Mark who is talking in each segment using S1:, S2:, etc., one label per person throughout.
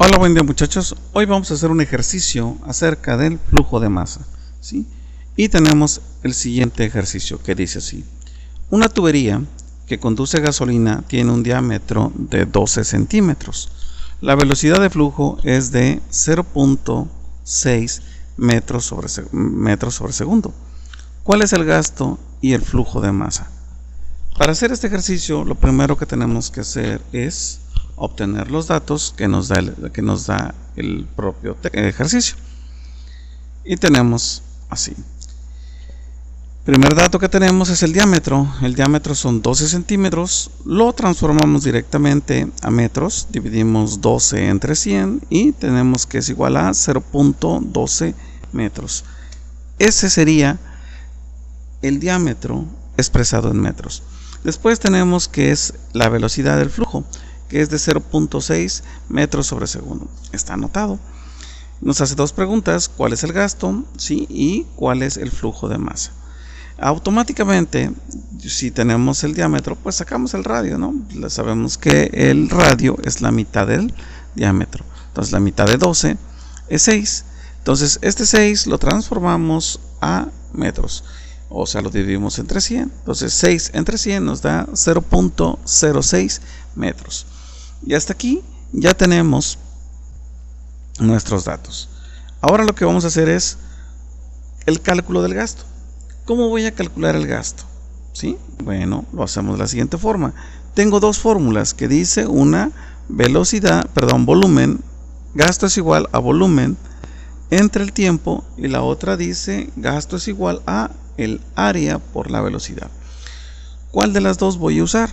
S1: Hola, buen día muchachos. Hoy vamos a hacer un ejercicio acerca del flujo de masa, ¿sí? Y tenemos el siguiente ejercicio que dice así. Una tubería que conduce gasolina tiene un diámetro de 12 centímetros. La velocidad de flujo es de 0.6 metros sobre segundo. ¿Cuál es el gasto y el flujo de masa? Para hacer este ejercicio, lo primero que tenemos que hacer es obtener los datos que nos da el propio ejercicio. Y tenemos así. Primer dato que tenemos es el diámetro. El diámetro son 12 centímetros. Lo transformamos directamente a metros. Dividimos 12 entre 100 y tenemos que es igual a 0.12 metros. Ese sería el diámetro expresado en metros. Después tenemos que es la velocidad del flujo, que es de 0.6 metros sobre segundo. Está anotado. Nos hace dos preguntas: ¿cuál es el gasto? ¿Sí? Y ¿cuál es el flujo de masa? Automáticamente, si tenemos el diámetro, pues sacamos el radio, ¿no? Sabemos que el radio es la mitad del diámetro. Entonces la mitad de 12 es 6. Entonces este 6 lo transformamos a metros. O sea, lo dividimos entre 100. Entonces 6 entre 100 nos da 0.06 metros. Y hasta aquí ya tenemos nuestros datos. Ahora lo que vamos a hacer es el cálculo del gasto. ¿Cómo voy a calcular el gasto? ¿Sí? Bueno, lo hacemos de la siguiente forma. Tengo dos fórmulas que dice una volumen, gasto es igual a volumen entre el tiempo, y la otra dice gasto es igual a el área por la velocidad. ¿Cuál de las dos voy a usar?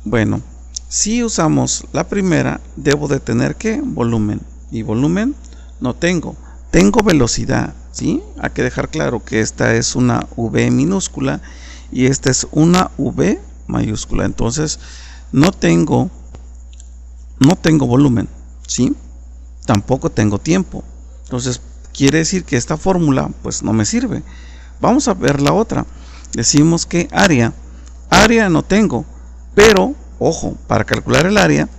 S1: Bueno, si usamos la primera, debo de tener ¿qué? Volumen. Y volumen no tengo. Tengo velocidad, ¿sí? Hay que dejar claro que esta es una V minúscula y esta es una V mayúscula. Entonces, no tengo volumen, ¿sí? Tampoco tengo tiempo. Entonces, quiere decir que esta fórmula, pues, no me sirve. Vamos a ver la otra. Decimos que área no tengo, pero ojo, para calcular el área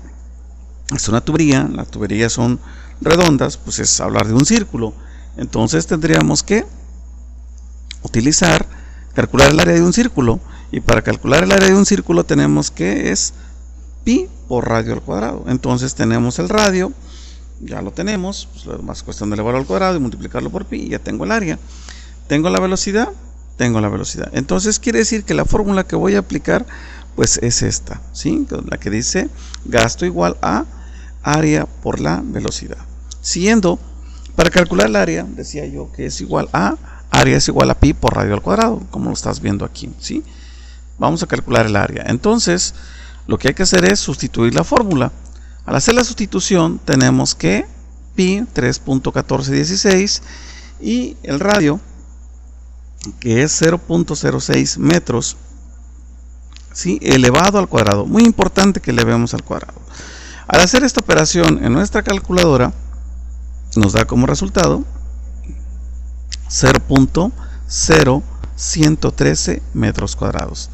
S1: es una tubería, las tuberías son redondas, pues es hablar de un círculo. Entonces tendríamos que calcular el área de un círculo, y para calcular el área de un círculo tenemos que es pi por radio al cuadrado. Entonces tenemos el radio, ya lo tenemos, pues es más cuestión de elevarlo al cuadrado y multiplicarlo por pi, y ya tengo el área. Tengo la velocidad. Entonces quiere decir que la fórmula que voy a aplicar pues es esta, ¿sí? La que dice gasto igual a área por la velocidad. Siguiendo, para calcular el área, decía yo que es igual a área es igual a pi por radio al cuadrado, como lo estás viendo aquí, ¿sí? Vamos a calcular el área. Entonces, lo que hay que hacer es sustituir la fórmula. Al hacer la sustitución, tenemos que pi 3.1416 y el radio, que es 0.06 metros, ¿sí? Elevado al cuadrado. Muy importante que elevemos al cuadrado. Al hacer esta operación en nuestra calculadora, nos da como resultado 0.0113 metros cuadrados.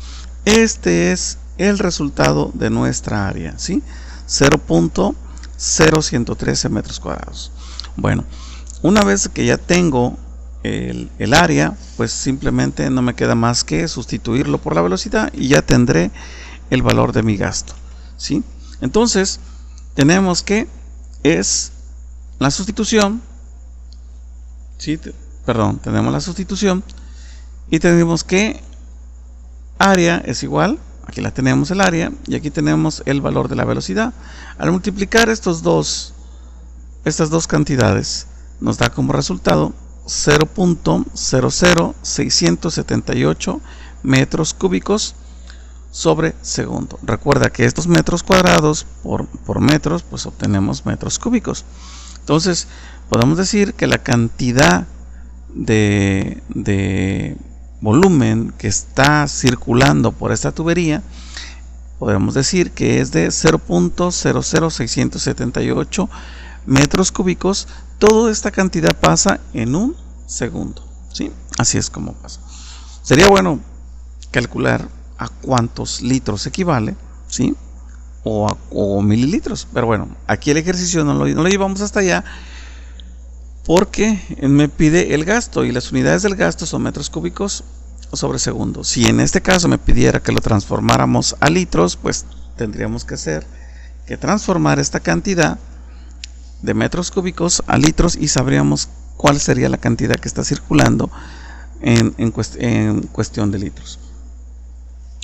S1: Este es el resultado de nuestra área, ¿sí? 0.0113 metros cuadrados. Bueno, una vez que ya tengo el área, pues simplemente no me queda más que sustituirlo por la velocidad y ya tendré el valor de mi gasto, ¿sí? Entonces tenemos que es la sustitución, ¿sí? Tenemos la sustitución y tenemos que área es igual, aquí la tenemos el área y aquí tenemos el valor de la velocidad. Al multiplicar estas dos cantidades nos da como resultado 0.00678 metros cúbicos sobre segundo. Recuerda que estos metros cuadrados por metros, pues obtenemos metros cúbicos. Entonces podemos decir que la cantidad de volumen que está circulando por esta tubería, podemos decir que es de 0.00678 metros cúbicos. Toda esta cantidad pasa en un segundo, ¿sí? Así es como pasa. Sería bueno calcular a cuántos litros equivale, ¿sí? o mililitros. Pero bueno, aquí el ejercicio no lo llevamos hasta allá porque me pide el gasto y las unidades del gasto son metros cúbicos sobre segundo. Si en este caso me pidiera que lo transformáramos a litros, pues tendríamos que transformar esta cantidad de metros cúbicos a litros y sabríamos cuál sería la cantidad que está circulando en cuestión de litros.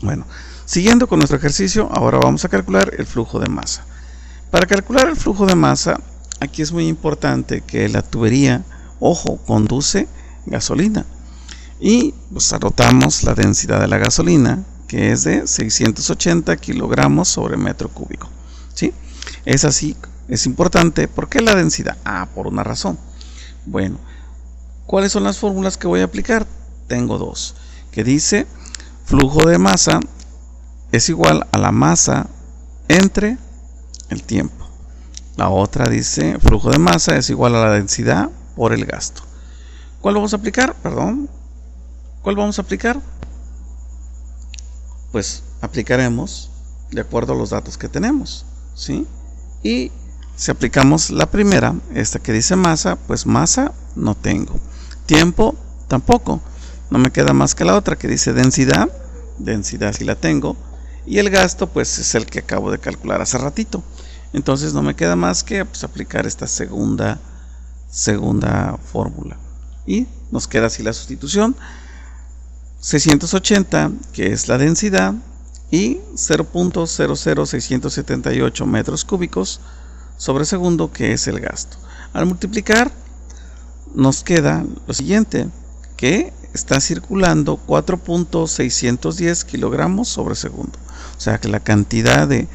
S1: Bueno, siguiendo con nuestro ejercicio, ahora vamos a calcular el flujo de masa. Para calcular el flujo de masa, aquí es muy importante que la tubería, ojo, conduce gasolina. Y pues anotamos la densidad de la gasolina, que es de 680 kilogramos sobre metro cúbico. ¿Sí? Es así, es importante. ¿Por qué la densidad? Por una razón. Bueno, ¿cuáles son las fórmulas que voy a aplicar? Tengo dos, que dice flujo de masa es igual a la masa entre el tiempo. La otra dice flujo de masa es igual a la densidad por el gasto. ¿Cuál vamos a aplicar? ¿Cuál vamos a aplicar? Pues aplicaremos de acuerdo a los datos que tenemos, ¿sí? Y si aplicamos la primera, esta que dice masa, pues masa no tengo. Tiempo tampoco. No me queda más que la otra que dice densidad. Densidad sí la tengo. Y el gasto pues es el que acabo de calcular hace ratito. Entonces no me queda más que pues, aplicar esta segunda fórmula. Y nos queda así la sustitución. 680, que es la densidad, y 0.00678 metros cúbicos sobre segundo, que es el gasto. Al multiplicar, nos queda lo siguiente, que está circulando 4.610 kilogramos sobre segundo. O sea que la cantidad de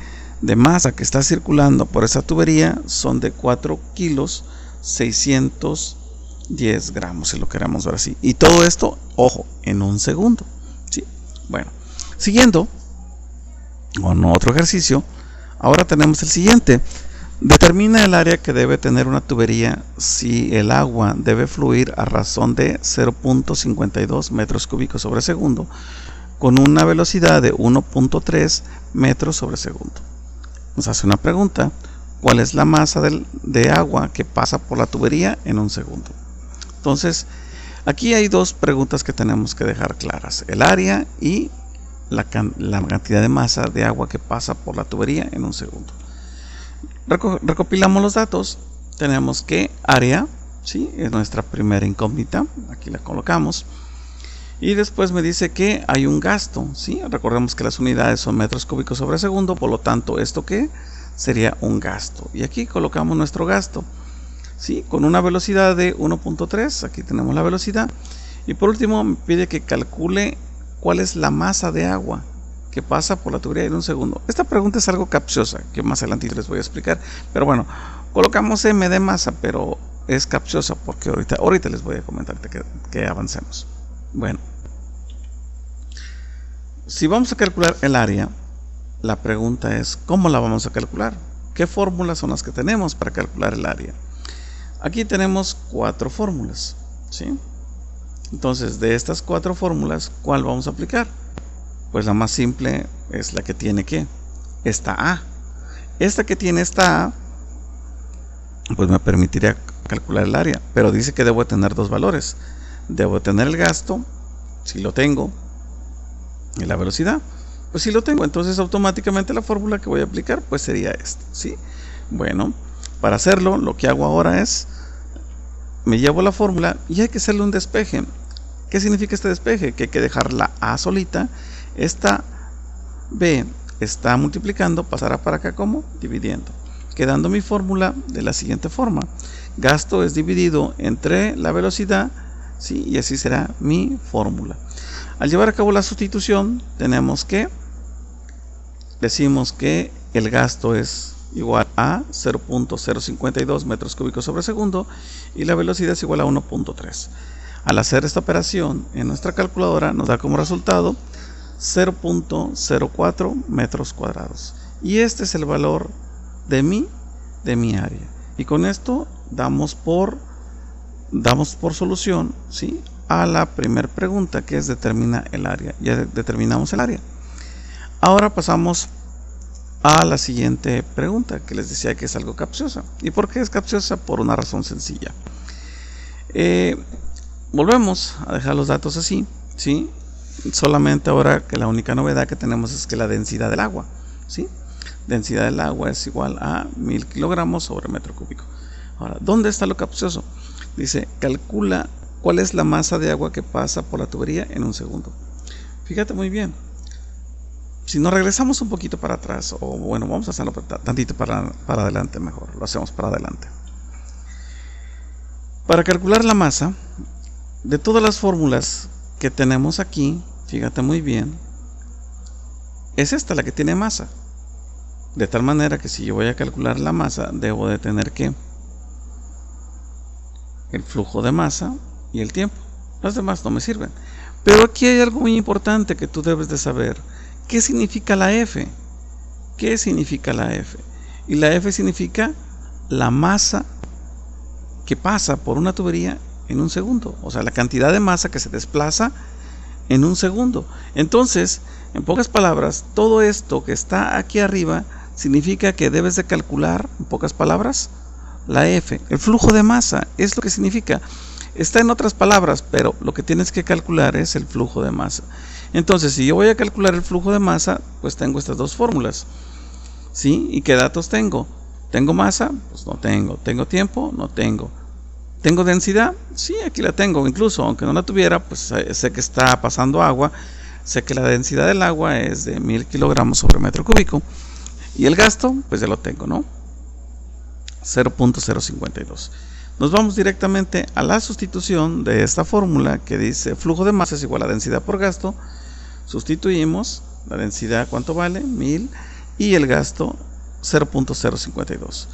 S1: masa que está circulando por esa tubería son de 4 kilos 610 gramos, si lo queremos ver así. Y todo esto, ojo, en un segundo. ¿Sí? Bueno, siguiendo con otro ejercicio, ahora tenemos el siguiente. Determina el área que debe tener una tubería si el agua debe fluir a razón de 0.52 metros cúbicos sobre segundo con una velocidad de 1.3 metros sobre segundo. Nos hace una pregunta: ¿cuál es la masa de agua que pasa por la tubería en un segundo? Entonces, aquí hay dos preguntas que tenemos que dejar claras: el área y la cantidad de masa de agua que pasa por la tubería en un segundo. Recopilamos los datos. Tenemos que área, ¿sí?, es nuestra primera incógnita. Aquí la colocamos. Y después me dice que hay un gasto, ¿sí? Recordemos que las unidades son metros cúbicos sobre segundo, por lo tanto, ¿esto qué? Sería un gasto. Y aquí colocamos nuestro gasto, ¿sí?, con una velocidad de 1.3. Aquí tenemos la velocidad. Y por último me pide que calcule cuál es la masa de agua que pasa por la tubería en un segundo. Esta pregunta es algo capciosa, que más adelante les voy a explicar. Pero bueno, colocamos M de masa, pero es capciosa porque ahorita les voy a comentar que avancemos. Bueno, si vamos a calcular el área, la pregunta es ¿cómo la vamos a calcular? ¿Qué fórmulas son las que tenemos para calcular el área? Aquí tenemos 4 fórmulas, ¿sí? Entonces, de estas 4 fórmulas, ¿cuál vamos a aplicar? Pues la más simple es la que tiene esta A. Esta que tiene esta A, pues me permitiría calcular el área, pero dice que debo tener dos valores. Debo tener el gasto, si lo tengo, y la velocidad, pues si lo tengo. Entonces automáticamente la fórmula que voy a aplicar pues sería esta, ¿sí? Bueno, para hacerlo lo que hago ahora es me llevo la fórmula y hay que hacerle un despeje. ¿Qué significa este despeje? Que hay que dejar la A solita. Esta B está multiplicando, pasará para acá como dividiendo, quedando mi fórmula de la siguiente forma: gasto es dividido entre la velocidad, ¿sí? Y así será mi fórmula. Al llevar a cabo la sustitución, decimos que el gasto es igual a 0.052 metros cúbicos sobre segundo y la velocidad es igual a 1.3. Al hacer esta operación en nuestra calculadora nos da como resultado 0.04 metros cuadrados. Y este es el valor de mi área. Y con esto damos por solución, ¿sí?, a la primera pregunta, que es determina el área. Ya determinamos el área. Ahora pasamos a la siguiente pregunta que les decía que es algo capciosa. ¿Y por qué es capciosa? Por una razón sencilla. Volvemos a dejar los datos así, ¿sí? Solamente ahora que la única novedad que tenemos es que la densidad del agua, ¿sí? Densidad del agua es igual a 1000 kilogramos sobre metro cúbico. Ahora, ¿dónde está lo capcioso? Dice, calcula cuál es la masa de agua que pasa por la tubería en un segundo. Fíjate muy bien. Si nos regresamos un poquito para atrás, o bueno, vamos a hacerlo tantito para adelante mejor, lo hacemos para adelante. Para calcular la masa, de todas las fórmulas que tenemos aquí, fíjate muy bien, es esta la que tiene masa. De tal manera que si yo voy a calcular la masa, debo de tener que el flujo de masa y el tiempo. Las demás no me sirven. Pero aquí hay algo muy importante que tú debes de saber. ¿Qué significa la F? ¿Qué significa la F? Y la F significa la masa que pasa por una tubería en un segundo. O sea, la cantidad de masa que se desplaza en un segundo. Entonces, en pocas palabras, todo esto que está aquí arriba significa que debes de calcular, en pocas palabras, la F. El flujo de masa es lo que significa. Está en otras palabras, pero lo que tienes que calcular es el flujo de masa. Entonces, si yo voy a calcular el flujo de masa, pues tengo estas dos fórmulas, ¿sí? ¿Y qué datos tengo? ¿Tengo masa? Pues no tengo. ¿Tengo tiempo? No tengo. ¿Tengo densidad? Sí, aquí la tengo. Incluso, aunque no la tuviera, pues sé que está pasando agua. Sé que la densidad del agua es de 1000 kilogramos sobre metro cúbico. Y el gasto, pues ya lo tengo, ¿no? 0.052. Nos vamos directamente a la sustitución de esta fórmula que dice flujo de masa es igual a densidad por gasto. Sustituimos la densidad, ¿cuánto vale? 1000, y el gasto 0.052.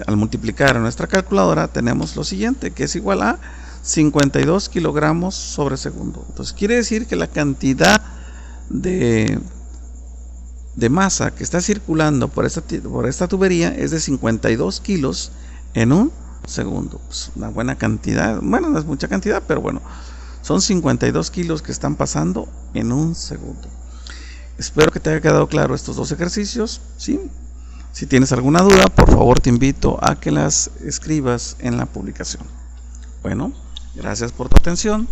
S1: Al multiplicar en nuestra calculadora tenemos lo siguiente, que es igual a 52 kilogramos sobre segundo. Entonces quiere decir que la cantidad de masa que está circulando por esta tubería es de 52 kilos en un segundo. Pues una buena cantidad, bueno, no es mucha cantidad, pero bueno, son 52 kilos que están pasando en un segundo. Espero que te haya quedado claro estos dos ejercicios, ¿sí? Si tienes alguna duda, por favor te invito a que las escribas en la publicación. Bueno, gracias por tu atención.